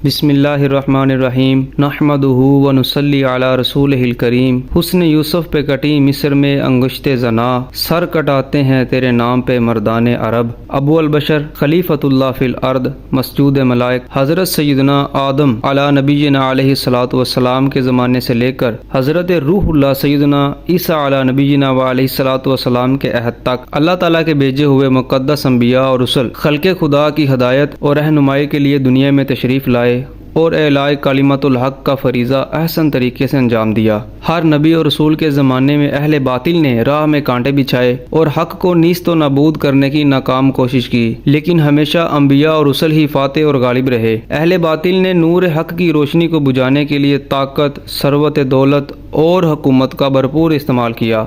بسم اللہ الرحمن الرحیم نحمدہ و نصلی علی رسولہ الکریم۔ حسن یوسف پہ کٹی مصر میں انگشت زنا، سر کٹاتے ہیں تیرے نام پہ مردان عرب۔ ابو البشر خلیفۃ اللہ فی الارض مسجود ملائک حضرت سیدنا آدم علی نبینا علیہ الصلوۃ والسلام کے زمانے سے لے کر حضرت روح اللہ سیدنا عیسیٰ علی نبینا و علیہ الصلوۃ والسلام کے عہد تک اللہ تعالیٰ کے بھیجے ہوئے مقدس انبیاء اور رسل خلق خدا کی ہدایت اور رہنمائی کے لیے دنیا میں تشریف لائے اور اعلاء کلمۃ الحق کا فریضہ احسن طریقے سے انجام دیا۔ ہر نبی اور رسول کے زمانے میں اہل باطل نے راہ میں کانٹے بچھائے اور حق کو نیست و نابود کرنے کی ناکام کوشش کی، لیکن ہمیشہ انبیاء اور رسل ہی فاتح اور غالب رہے۔ اہل باطل نے نور حق کی روشنی کو بجھانے کے لیے طاقت، ثروت، دولت اور حکومت کا بھرپور استعمال کیا۔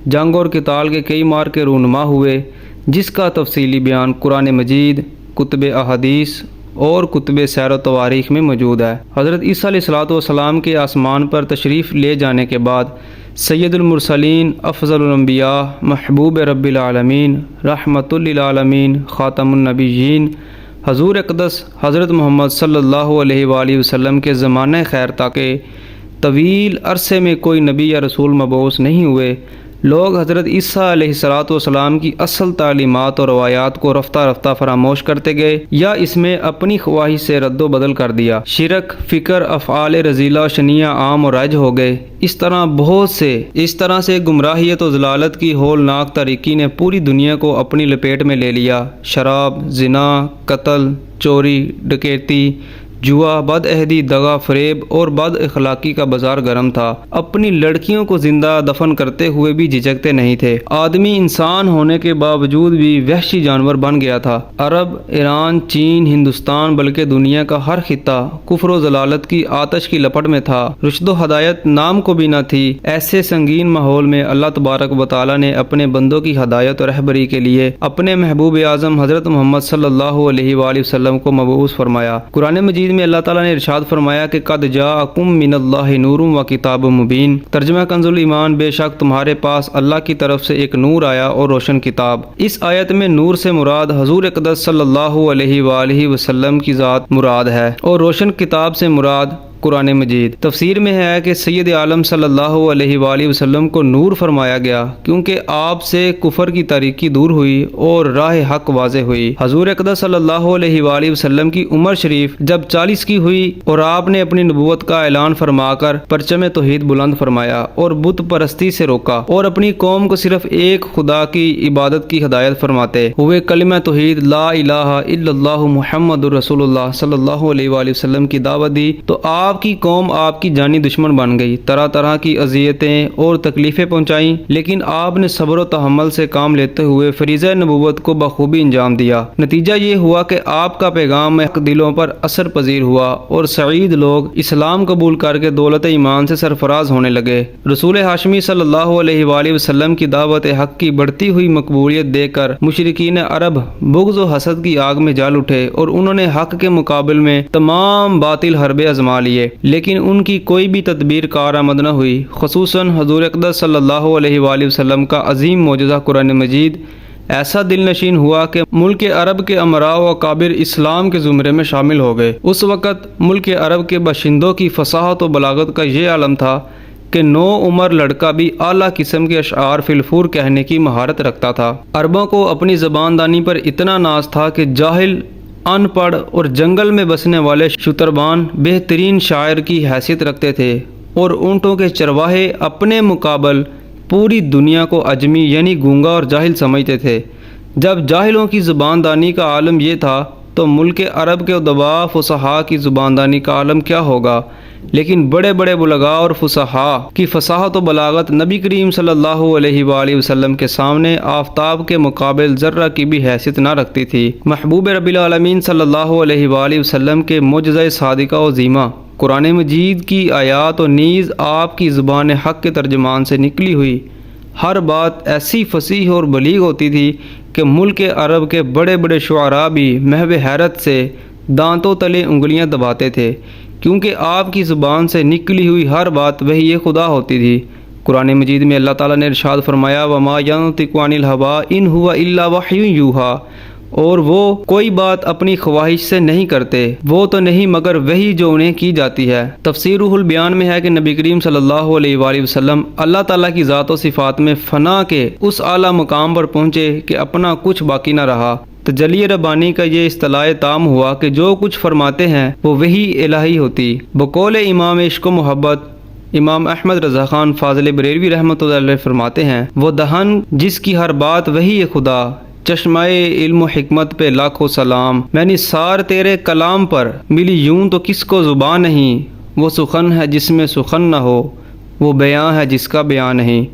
جنگ اور قتال کے کئی مارکے رونما ہوئے، جس کا تفصیلی بیان قرآن مجید، کتب احادیث اور کتب سیر و تواریخ میں موجود ہے۔ حضرت عیسیٰ علیہ الصلوۃ والسلام کے آسمان پر تشریف لے جانے کے بعد سید المرسلین، افضل الانبیاء، محبوب رب العالمین، رحمت للعالمین، خاتم النبیین، حضور اقدس حضرت محمد صلی اللہ علیہ وآلہ وسلم کے زمانہ خیر تک طویل عرصے میں کوئی نبی یا رسول مبعوث نہیں ہوئے۔ لوگ حضرت عیسیٰ علیہ الصلوۃ والسلام کی اصل تعلیمات اور روایات کو رفتہ رفتہ فراموش کرتے گئے یا اس میں اپنی خواہش سے رد و بدل کر دیا۔ شرک، فکر، افعال رذیلہ شنیعہ عام اور رائج ہو گئے۔ اس طرح سے گمراہیت و ضلالت کی ہولناک تاریکی نے پوری دنیا کو اپنی لپیٹ میں لے لیا۔ شراب، زنا، قتل، چوری، ڈکیتی، جوا، بد عہدی، دغا، فریب اور بد اخلاقی کا بازار گرم تھا۔ اپنی لڑکیوں کو زندہ دفن کرتے ہوئے بھی جھجکتے نہیں تھے۔ آدمی انسان ہونے کے باوجود بھی وحشی جانور بن گیا تھا۔ عرب، ایران، چین، ہندوستان بلکہ دنیا کا ہر خطہ کفر و ضلالت کی آتش کی لپٹ میں تھا۔ رشد و ہدایت نام کو بھی نہ تھی۔ ایسے سنگین ماحول میں اللہ تبارک و تعالیٰ نے اپنے بندوں کی ہدایت اور رہبری کے لیے اپنے محبوب اعظم حضرت محمد صلی اللہ علیہ وآلہ وسلم کو مبعوث فرمایا۔ قرآن مجید میں اللہ تعالیٰ نے ارشاد فرمایا کہ قد جاءکم من اللہ نور و کتاب مبین۔ ترجمہ کنز الایمان، بے شک تمہارے پاس اللہ کی طرف سے ایک نور آیا اور روشن کتاب۔ اس آیت میں نور سے مراد حضور اقدس صلی اللہ علیہ وآلہ وسلم کی ذات مراد ہے اور روشن کتاب سے مراد قرآن مجید۔ تفسیر میں ہے کہ سید عالم صلی اللہ علیہ وآلہ وسلم کو نور فرمایا گیا کیونکہ آپ سے کفر کی تاریکی دور ہوئی اور راہ حق واضح ہوئی۔ حضور اقدس صلی اللہ علیہ وآلہ وسلم کی عمر شریف جب 40 کی ہوئی اور آپ نے اپنی نبوت کا اعلان فرما کر پرچم توحید بلند فرمایا اور بت پرستی سے روکا اور اپنی قوم کو صرف ایک خدا کی عبادت کی ہدایت فرماتے ہوئے کلمہ توحید لا الہ الا اللہ محمد رسول اللہ صلی اللہ علیہ وآلہ وسلم کی دعوت دی تو آپ کی قوم آپ کی جانی دشمن بن گئی، طرح طرح کی اذیتیں اور تکلیفیں پہنچائیں، لیکن آپ نے صبر و تحمل سے کام لیتے ہوئے فریضہ نبوت کو بخوبی انجام دیا۔ نتیجہ یہ ہوا کہ آپ کا پیغام دلوں پر اثر پذیر ہوا اور سعید لوگ اسلام قبول کر کے دولت ایمان سے سرفراز ہونے لگے۔ رسول ہاشمی صلی اللہ علیہ وآلہ وسلم کی دعوت حق کی بڑھتی ہوئی مقبولیت دیکھ کر مشرکین عرب بغض و حسد کی آگ میں جل اٹھے اور انہوں نے حق کے مقابل میں تمام باطل حربے آزما لیے، لیکن ان کی کوئی بھی تدبیر کارآمد نہ ہوئی۔ خصوصاً حضور اقدس صلی اللہ علیہ وآلہ وسلم کا عظیم معجزہ قرآن مجید ایسا دل نشین ہوا کہ ملک عرب کے امراء و اکابر اسلام کے زمرے میں شامل ہو گئے۔ اس وقت ملک عرب کے باشندوں کی فصاحت و بلاغت کا یہ عالم تھا کہ نو عمر لڑکا بھی اعلیٰ قسم کے اشعار فی الفور کہنے کی مہارت رکھتا تھا۔ عربوں کو اپنی زبان دانی پر اتنا ناز تھا کہ جاہل، ان پڑھ اور جنگل میں بسنے والے شتربان بہترین شاعر کی حیثیت رکھتے تھے اور اونٹوں کے چرواہے اپنے مقابل پوری دنیا کو اجمی یعنی گونگا اور جاہل سمجھتے تھے۔ جب جاہلوں کی زبان دانی کا عالم یہ تھا تو ملک عرب کے ادباء فصحاء کی زبان دانی کا عالم کیا ہوگا؟ لیکن بڑے بڑے بلغاء اور فصحاء کی فصاحت و بلاغت نبی کریم صلی اللہ علیہ وآلہ وسلم کے سامنے آفتاب کے مقابل ذرہ کی بھی حیثیت نہ رکھتی تھی۔ محبوب رب العالمین صلی اللہ علیہ وآلہ وسلم کے معجزہ صادقہ و عظیمہ قرآن مجید کی آیات و نیز آپ کی زبان حق کے ترجمان سے نکلی ہوئی ہر بات ایسی فصیح اور بلیغ ہوتی تھی کہ ملک عرب کے بڑے بڑے شعراء بھی محو حیرت سے دانتوں تلے انگلیاں دباتے تھے، کیونکہ آپ کی زبان سے نکلی ہوئی ہر بات وحی خدا ہوتی تھی۔ قرآن مجید میں اللہ تعالیٰ نے ارشاد فرمایا وَمَا يَنطِقُ عَنِ الْهَوَىٰ إِنْ هُوَ إِلَّا وَحْيٌ يُوحَىٰ، اور وہ کوئی بات اپنی خواہش سے نہیں کرتے، وہ تو نہیں مگر وہی جو انہیں کی جاتی ہے۔ تفسیر روح البیان میں ہے کہ نبی کریم صلی اللہ علیہ وآلہ وسلم اللہ تعالیٰ کی ذات و صفات میں فنا کے اس اعلیٰ مقام پر پہنچے کہ اپنا کچھ باقی نہ رہا۔ تجلی ربانی کا یہ اصطلاح تام ہوا کہ جو کچھ فرماتے ہیں وہ وحی الہی ہوتی۔ بقول امام عشق و محبت امام احمد رضا خان فاضل بریلوی رحمۃ اللہ علیہ فرماتے ہیں، وہ دہن جس کی ہر بات وحی خدا، چشمہ علم و حکمت پہ لاکھوں سلام، میں نثار تیرے کلام پر ملی یوں تو کس کو زبان نہیں، وہ سخن ہے جس میں سخن نہ ہو، وہ بیاں ہے جس کا بیان نہیں۔